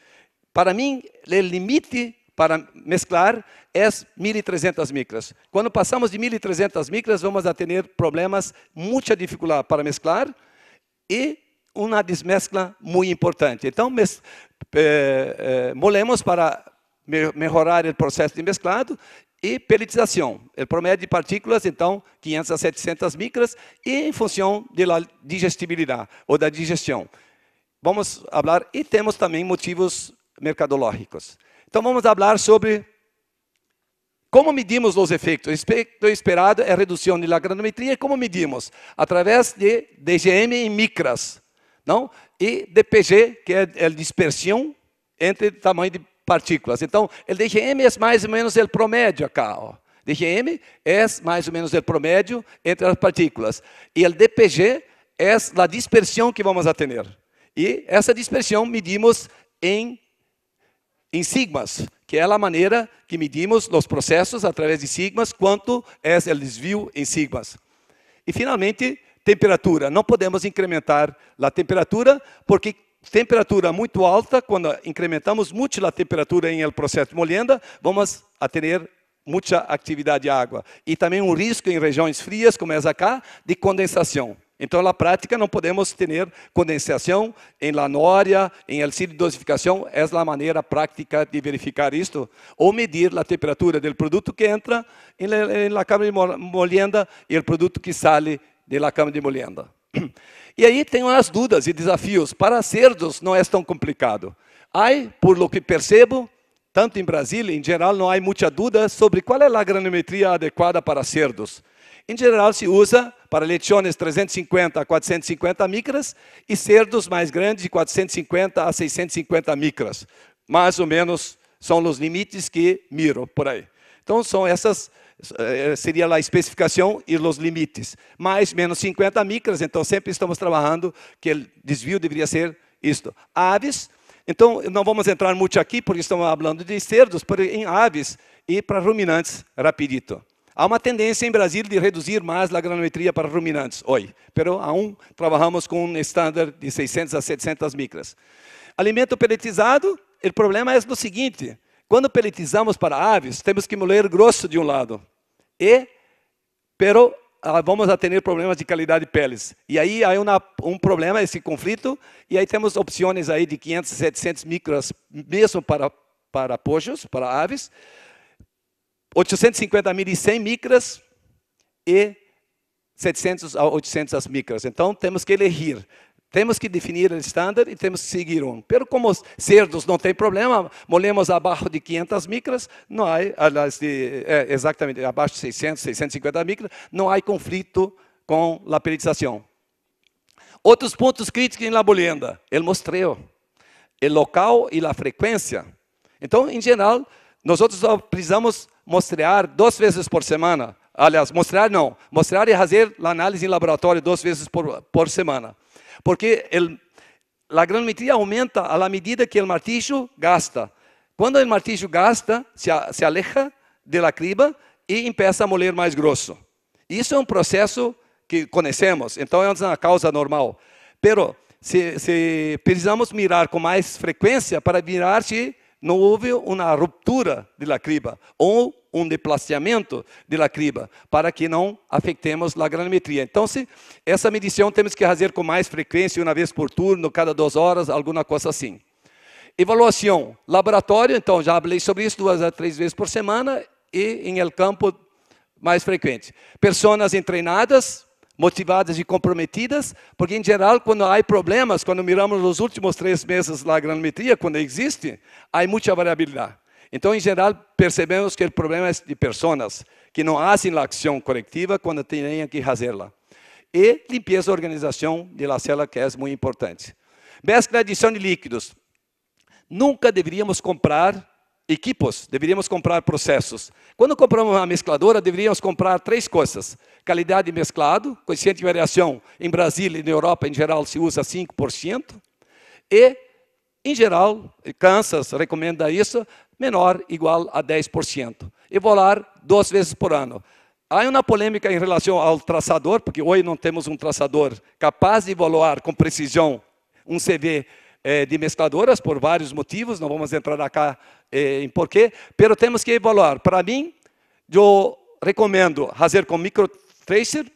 Para mim, o limite para mesclar é 1.300 micras. Quando passamos de 1.300 micras, vamos a ter problemas, muita dificuldade para mesclar e uma desmescla muito importante. Então, molemos para melhorar o processo de mesclado e pelletização. O promédio de partículas, então, 500 a 700 micras, e em função da digestibilidade ou da digestão. Vamos falar, e temos também motivos mercadológicos. Então, vamos falar sobre como medimos os efeitos. O efeito esperado é a redução da granometria. Como medimos? Através de DGM em micras, não? E DPG, que é a dispersão entre tamanho de partículas. Então, o DGM é mais ou menos o promédio acá. Ó. DGM é mais ou menos o promédio entre as partículas. E o DPG é a dispersão que vamos a ter. E essa dispersão medimos em sigmas, que é a maneira que medimos os processos através de sigmas, quanto é o desvio em sigmas. E, finalmente, temperatura. Não podemos incrementar a temperatura, porque temperatura muito alta, quando incrementamos muito a temperatura em el processo de molienda, vamos a ter muita atividade de água. E também um risco em regiões frias, como é acá, de condensação. Então, na prática, não podemos ter condensação em la noria, em el sítio de dosificação. É a maneira prática de verificar isto. Ou medir a temperatura do produto que entra na câmara de molienda e o produto que sai da câmara de molienda. E aí tem as dúvidas e desafios. Para cerdos não é tão complicado. Há, por lo que percebo, tanto em Brasília, em geral, não há muita dúvida sobre qual é a granometria adequada para cerdos. Em geral, se usa para lechones 350 a 450 micras e cerdos mais grandes de 450 a 650 micras. Mais ou menos são os limites que miro por aí. Então, são essas, seria a especificação e os limites. Mais menos 50 micras, então sempre estamos trabalhando que o desvio deveria ser isto. Aves, então não vamos entrar muito aqui, porque estamos falando de cerdos, porém em aves e para ruminantes, rapidito. Há uma tendência em Brasil de reduzir mais a granometria para ruminantes hoje, mas aún trabalhamos com um estándar de 600 a 700 micras. Alimento peletizado, o problema é o seguinte, quando peletizamos para aves, temos que moler grosso de um lado, pero vamos a ter problemas de qualidade de peles. E aí há um problema, esse conflito, e aí temos opções aí de 500, 700 micras, mesmo para pojos, para aves, 850 mil e 100 micras e 700 a 800 micras. Então, temos que elegir. Temos que definir o estándar e temos que seguir um. Pero como os cerdos não tem problema, molemos abaixo de 500 micras, não há, exatamente, abaixo de 600, 650 micras, não há conflito com a peletização. Outros pontos críticos em la bolienda, o mostreo, o local e a frequência. Então, em geral, nós precisamos mostrear 2 vezes por semana. Aliás, mostrar e fazer a análise em laboratório 2 vezes por semana. Porque a granometria aumenta à medida que o martillo gasta. Quando o martillo gasta, se aleja da criba e começa a moler mais grosso. Isso é um processo que conhecemos, então é uma causa normal. Pero se precisamos mirar com mais frequência para mirar se não houve uma ruptura da criba ou um deplaceamento da criba, para que não afetemos a granometria. Então, essa medição temos que fazer com mais frequência, uma vez por turno, cada 2 horas, alguma coisa assim. Evaluação, laboratório, então já falei sobre isso 2 a 3 vezes por semana e em el campo mais frequente. Pessoas treinadas, motivadas e comprometidas, porque em geral, quando há problemas, quando miramos nos últimos 3 meses a granometria, quando existe, há muita variabilidade. Então, em geral, percebemos que o problema é de pessoas que não fazem a ação corretiva quando têm que fazê-la. E limpeza e organização da célula, que é muito importante. Mescla e adição de líquidos. Nunca deveríamos comprar equipos, deveríamos comprar processos. Quando compramos uma mescladora, deveríamos comprar 3 coisas. Qualidade de mesclado, coeficiente de variação em Brasil e na Europa, em geral, se usa 5%. E, em geral, Kansas recomenda isso, menor igual a 10%. Evoluir 2 vezes por ano. Há uma polêmica em relação ao traçador, porque hoje não temos um traçador capaz de evoluir com precisão um CV de mescladoras, por vários motivos, não vamos entrar aqui em porquê, mas temos que evoluir. Para mim, eu recomendo fazer com microtracer,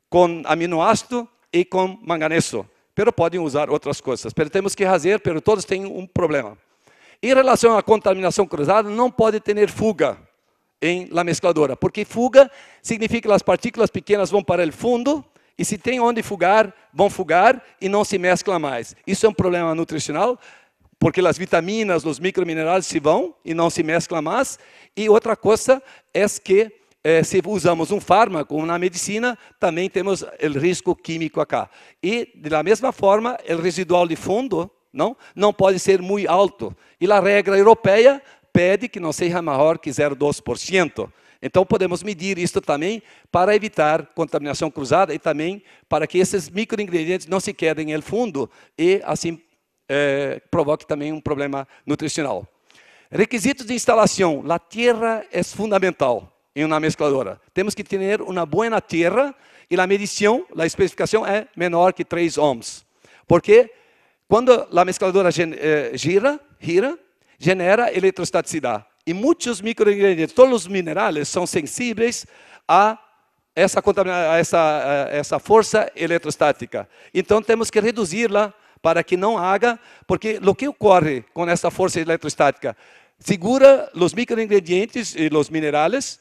com aminoácido e com manganeso, mas podem usar outras coisas. Mas temos que fazer, mas todos têm um problema. Em relação à contaminação cruzada, não pode ter fuga em la mescladora, porque fuga significa que as partículas pequenas vão para o fundo, e se tem onde fugar, vão fugar e não se mesclam mais. Isso é um problema nutricional, porque as vitaminas, os microminerais se vão e não se mesclam mais. E outra coisa é que se usamos um fármaco na medicina, também temos o risco químico acá. E, da mesma forma, o residual de fundo não pode ser muito alto. E a regra europeia pede que não seja maior que 0,2%. Então, podemos medir isso também para evitar contaminação cruzada e também para que esses microingredientes não se quedem no fundo e, assim, provoque também um problema nutricional. Requisitos de instalação. A terra é fundamental em uma mescladora. Temos que ter uma boa terra e a medição, a especificação é menor que 3 ohms. Porque quando a mescladora gira, genera eletrostaticidade. E muitos microingredientes, todos os minerais, são sensíveis a essa força eletrostática. Então, temos que reduzi-la para que não haja, porque o que ocorre com essa força eletrostática? Segura os microingredientes e os minerais,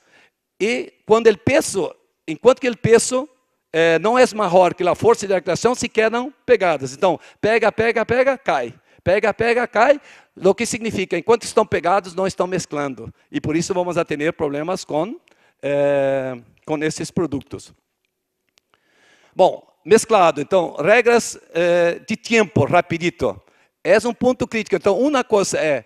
e quando o peso, enquanto que o peso não é maior que a força de atração, se quedam pegadas. Então, pega, cai. Pega, cai, o que significa, enquanto estão pegados, não estão mesclando. E por isso vamos a ter problemas com esses produtos. Bom, mesclado, então, regras de tempo, rapidito. É um ponto crítico. Então, uma coisa é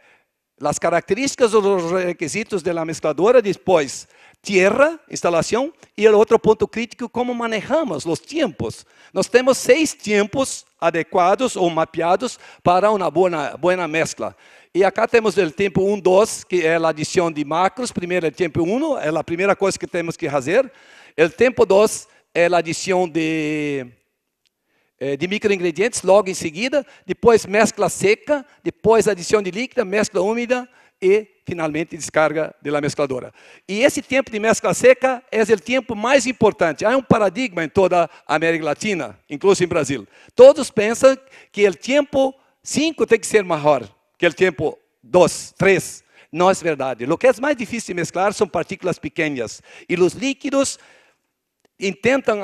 as características ou os requisitos da mescladora, depois, tierra, instalación, y el otro punto crítico, cómo manejamos los tiempos. Nós temos 6 tiempos adequados ou mapeados para uma buena mezcla. E acá temos o tempo 1, 2, que é a adição de macros. Primeiro, o tempo 1, é a primeira coisa que temos que fazer. O tempo 2 é a adição de microingredientes, logo em seguida. Depois, mescla seca. Depois, adição de líquida, mescla úmida. E, finalmente, descarga da mescladora. E esse tempo de mescla seca é o tempo mais importante. Há um paradigma em toda a América Latina, incluso em Brasil. Todos pensam que o tempo 5 tem que ser maior que o tempo 2, 3. Não é verdade. O que é mais difícil de mesclar são partículas pequenas. E os líquidos tentam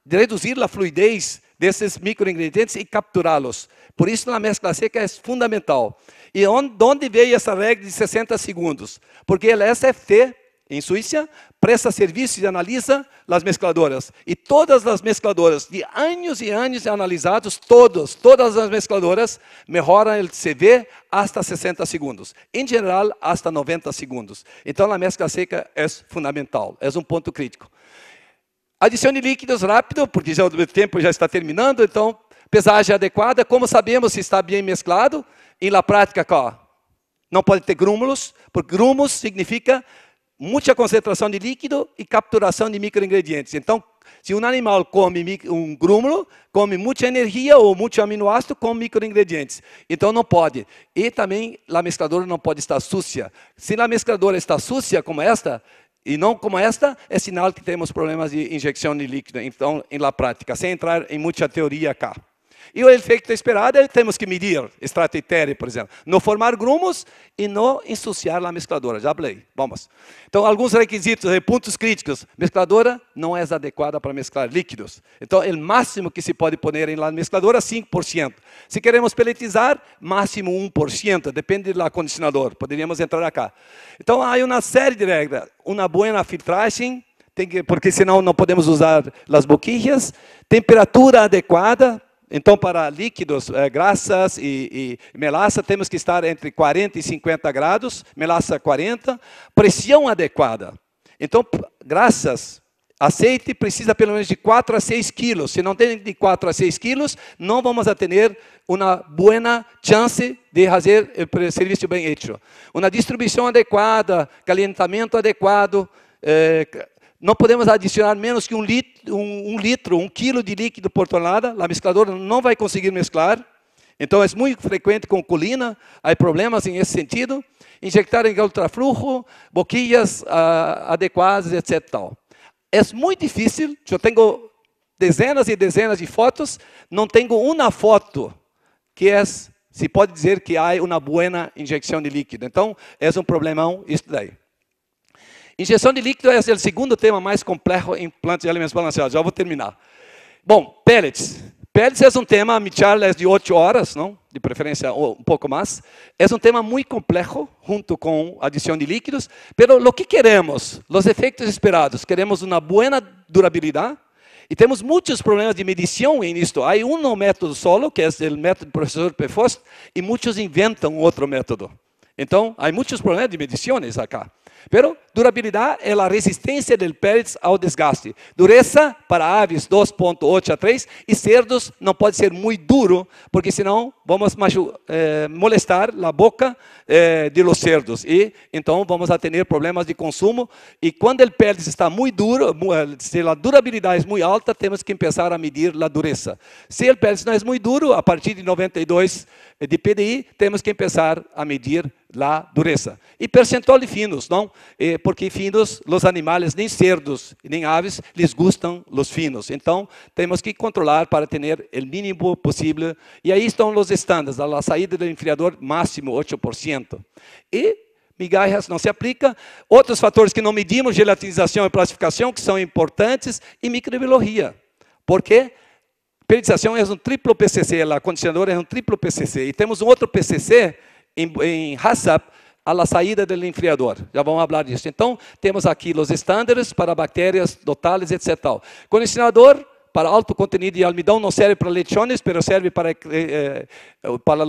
reduzir a fluidez desses microingredientes e capturá-los. Por isso, a mescla seca é fundamental. E onde veio essa regra de 60 segundos? Porque a SFT, em Suíça, presta serviço e analisa as mescladoras. E todas as mescladoras, de anos e anos analisados, todas as mescladoras melhoram o CV hasta 60 segundos. Em geral, hasta 90 segundos. Então, a mescla seca é fundamental, é um ponto crítico. Adição de líquidos rápido, porque já o tempo já está terminando, então, pesagem adequada. Como sabemos se está bem mesclado? Em la prática, não pode ter grúmulos, porque grumos significa muita concentração de líquido e capturação de microingredientes. Então, se um animal come um grúmulo, come muita energia ou muito aminoácido com microingredientes. Então, não pode. E também, a mescladora não pode estar sucia. Se a mescladora está sucia como esta, e não como esta, é sinal que temos problemas de injeção de líquido, então, em la prática, sem entrar em muita teoria cá. E o efeito esperado é temos que medir extrato etéreo, por exemplo. Não formar grumos e não ensuciar a mescladora. Já falei. Vamos. Então, alguns requisitos, pontos críticos. Mescladora não é adequada para mesclar líquidos. Então, o máximo que se pode pôr na mescladora, 5%. Se queremos peletizar, máximo 1%. Depende do acondicionador. Poderíamos entrar acá. Então, há uma série de regras. Uma boa filtragem, porque senão não podemos usar as boquilhas. Temperatura adequada. Então, para líquidos, graxas e melaça, temos que estar entre 40 e 50 graus, melaça 40, pressão adequada. Então, graxas, azeite precisa pelo menos de 4 a 6 quilos. Se não tem de 4 a 6 quilos, não vamos ter uma boa chance de fazer o serviço bem feito. Uma distribuição adequada, calentamento adequado, não podemos adicionar menos que um litro, 1 quilo de líquido por tonelada. A mescladora não vai conseguir mesclar. Então, é muito frequente com colina. Há problemas nesse sentido. Injectar em ultraflujo, boquilhas adequadas, etc. É muito difícil. Eu tenho dezenas e dezenas de fotos. Não tenho uma foto que se pode dizer que há uma boa injeção de líquido. Então, é um problemão isso daí. Injeção de líquido é o segundo tema mais complexo em plantas de alimentos balanceados. Já vou terminar. Bom, pellets. Pellets é um tema, mi charla é de 8 horas, não? De preferência um pouco mais. É um tema muito complexo, junto com adição de líquidos. Pero o que queremos, os efeitos esperados, queremos uma boa durabilidade. E temos muitos problemas de medição nisto. Há um método solo, que é o método do professor Pefost, e muitos inventam outro método. Então, há muitos problemas de medições acá. Pero durabilidade é a resistência do pellets ao desgaste. Dureza para aves 2.8 a 3 e cerdos não pode ser muito duro, porque senão vamos molestar a boca de los cerdos e então vamos a ter problemas de consumo. E quando o pellets está muito duro, se a durabilidade é muito alta, temos que começar a medir a dureza. Se o pellets não é muito duro, a partir de 92 de PDI, temos que começar a medir a dureza. E percentual de finos, não? Porque finos, os animais, nem cerdos, nem aves, lhes gustam os finos. Então, temos que controlar para ter o mínimo possível. E aí estão os estándares, a saída do enfriador máximo 8%. E migalhas não se aplica. Outros fatores que não medimos, gelatinização e plastificação, que são importantes, e microbiologia. Por quê? Pelletização é um triplo PCC, a condicionadora é um triplo PCC. E temos um outro PCC em HACCP, a saída do enfriador. Já vamos falar disso. Então, temos aqui os estándares para bactérias totales, etc. Condicionador para alto contenido de almidão não serve para lechones, mas serve para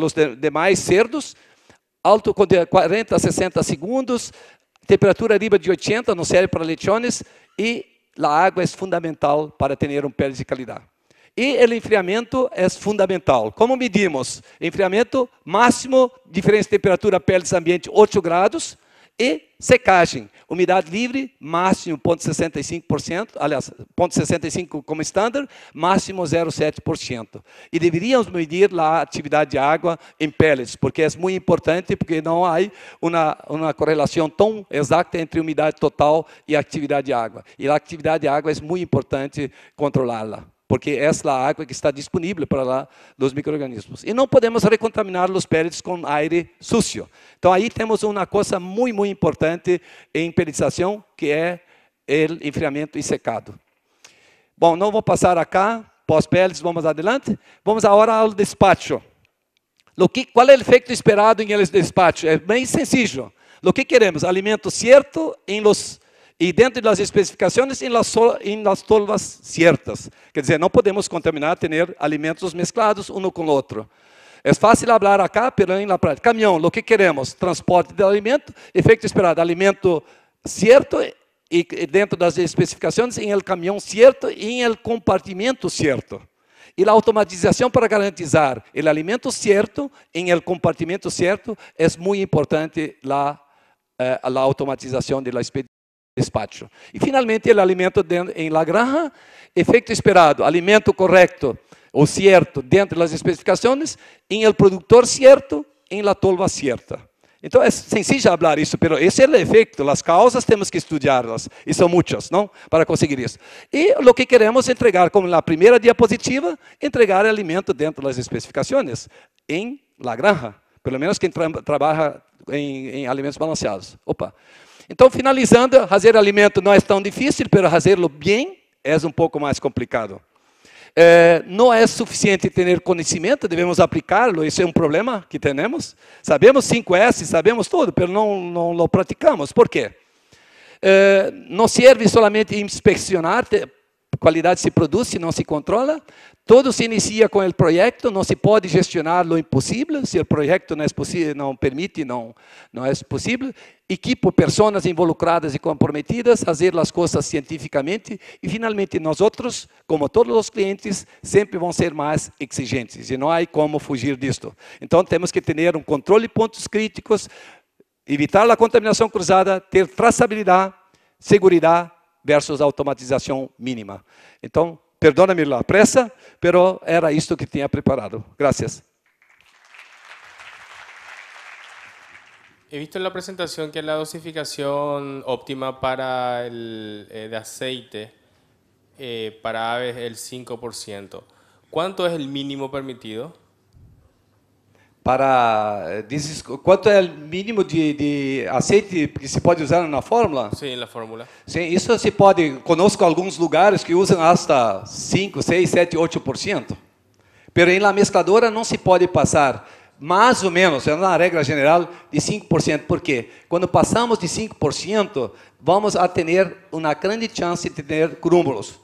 os demais cerdos. Alto 40 a 60 segundos. temperatura arriba de 80 não serve para lechones e a água é fundamental para ter pellets de qualidade. E o enfriamento é fundamental. Como medimos? Enfriamento máximo, diferença de temperatura pellets ambiente 8 graus e secagem. Umidade livre, máximo 0,65%, aliás, 0,65% como estándar, máximo 0,7%. E deveríamos medir a atividade de água em pellets, porque é muito importante, porque não há uma correlação tão exata entre umidade total e atividade de água. E a atividade de água é muito importante controlá-la, porque essa é a água que está disponível para os micro-organismos. E não podemos recontaminar os pellets com aire sucio. Então, aí temos uma coisa muito, muito importante em pelletização, que é o enfriamento e secado. Bom, não vou passar acá, pós-pellets, vamos adelante. Vamos agora ao despacho. Qual é o efeito esperado em el despacho? É bem sencillo. O que queremos? Alimento certo e dentro das especificações, em las tolvas certas. Quer dizer, não podemos contaminar, ter alimentos mesclados um com o outro. É fácil falar acá, mas na prática. Caminhão, o que queremos? Transporte de alimento, efeito esperado, alimento certo e dentro das especificações, em el caminhão certo e em el compartimento certo. E a automatização para garantizar o alimento certo em el compartimento certo é muito importante a automatização da expedição. Despacho. E, finalmente, o alimento em la granja, efeito esperado, alimento correto ou certo dentro das especificações, em el produtor certo, em la tolva certa. Então, é sencillo falar isso, mas esse é o efeito, as causas temos que estudá-las, e são muitas, não? Para conseguir isso. E o que queremos entregar, como na primeira diapositiva, entregar alimento dentro das especificações, em la granja, pelo menos quem trabalha em alimentos balanceados. Opa! Então, finalizando, fazer alimento não é tão difícil, mas fazê-lo bem é um pouco mais complicado. Não é suficiente ter conhecimento, devemos aplicá-lo, isso é um problema que temos. Sabemos 5S, sabemos tudo, mas não lo praticamos. Por quê? Não serve somente inspecionar, qualidade se produz se não se controla. Todo se inicia com o projeto, não se pode gestionar o impossível, se o projeto não é possível, não permite, não é possível. Equipo, pessoas involucradas e comprometidas, fazer as coisas cientificamente e, finalmente, nós outros, como todos os clientes, sempre vão ser mais exigentes e não há como fugir disto. Então, temos que ter um controle de pontos críticos, evitar a contaminação cruzada, ter traçabilidade, segurança versus automatização mínima. Então, perdona-me a pressa, pero era isto que tinha preparado. Gracias. He visto en la presentación que la dosificación óptima para de aceite para aves es el 5%. ¿Cuánto es el mínimo permitido? Quanto é o mínimo de aceite que se pode usar na fórmula? Sim, na fórmula. Sim, isso se pode. Conosco alguns lugares que usam hasta 5, 6, 7, 8%. Pero em la mescladora não se pode passar mais ou menos, é uma regra geral, de 5%. Por quê? Quando passamos de 5%, vamos a ter uma grande chance de ter grumos,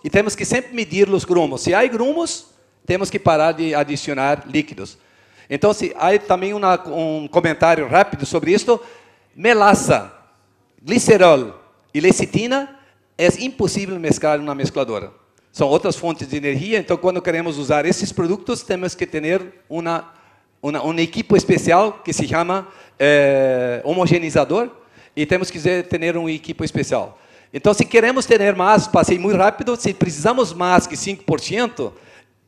e temos que sempre medir os grumos. Se há grumos, temos que parar de adicionar líquidos. Então, há também um comentário rápido sobre isto. Melaça, glicerol e lecitina é impossível mesclar em uma mescladora. São outras fontes de energia, então, quando queremos usar esses produtos, temos que ter um equipo especial que se chama homogeneizador, e temos que ter um equipo especial. Então, se queremos ter mais, passei muito rápido, se precisamos mais que 5%,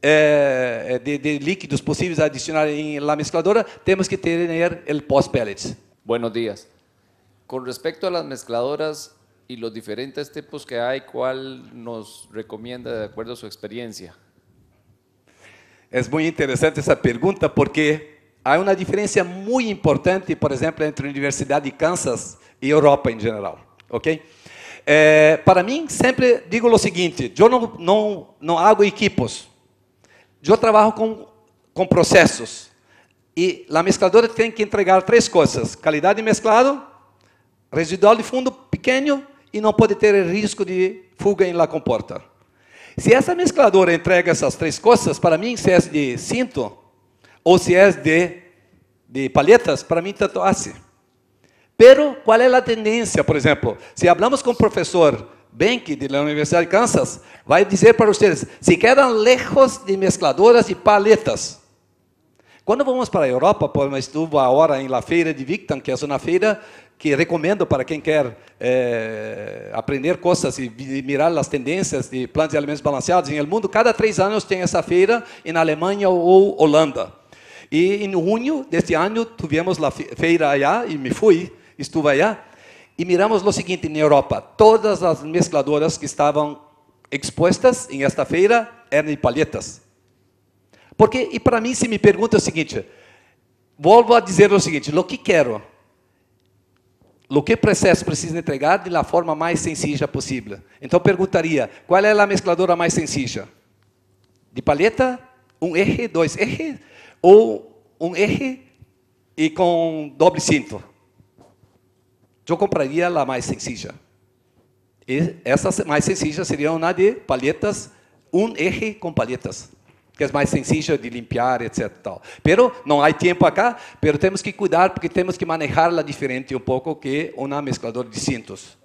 de líquidos possíveis a adicionar en la mezcladora, tenemos que tener el post-pellets. Buenos días. Con respecto a las mezcladoras y los diferentes tipos que hay, ¿cuál nos recomienda de acuerdo a su experiencia? Es muy interesante esa pregunta porque hay una diferencia muy importante, por ejemplo, entre la Universidad de Kansas y Europa en general. ¿Okay? Para mí, siempre digo lo siguiente, yo no hago equipos. Eu trabalho com processos e a mescladora tem que entregar 3 coisas: qualidade de mesclado, residual de fundo pequeno e não pode ter risco de fuga em la comporta. Se essa mescladora entrega essas 3 coisas, para mim, se é de cinto ou se é de palhetas, para mim tanto hace. Pero, qual é a tendência? Por exemplo, se falamos com o professor Benke, da Universidade de Kansas, vai dizer para vocês, se quedam lejos de mescladoras e paletas. Quando vamos para a Europa, eu estive agora em La Feira de Victon, que é uma feira que recomendo para quem quer aprender coisas e mirar as tendências de plantas e alimentos balanceados em el mundo. Cada 3 anos tem essa feira em Alemanha ou Holanda. E em junho deste ano tivemos a feira allá e me fui, estuve allá e miramos o seguinte na Europa: todas as mescladoras que estavam expostas em esta feira eram de palhetas. Porque, e para mim, se me pergunta o seguinte, volto a dizer o seguinte: o que quero? O que processo precisa entregar de la forma mais sencilla possível. Então, perguntaria, qual é a mescladora mais sencilla? De palheta, um eje, 2 ejes, ou um eje e com doble cinto? Eu compraria a mais sencilla. E essa mais sencilla seria uma de palhetas, um eje com palhetas, que é mais sencilla de limpar, etc. Tal. Pero não há tempo acá, pero temos que cuidar porque temos que manejar-la diferente um pouco que uma mescladora de cintos.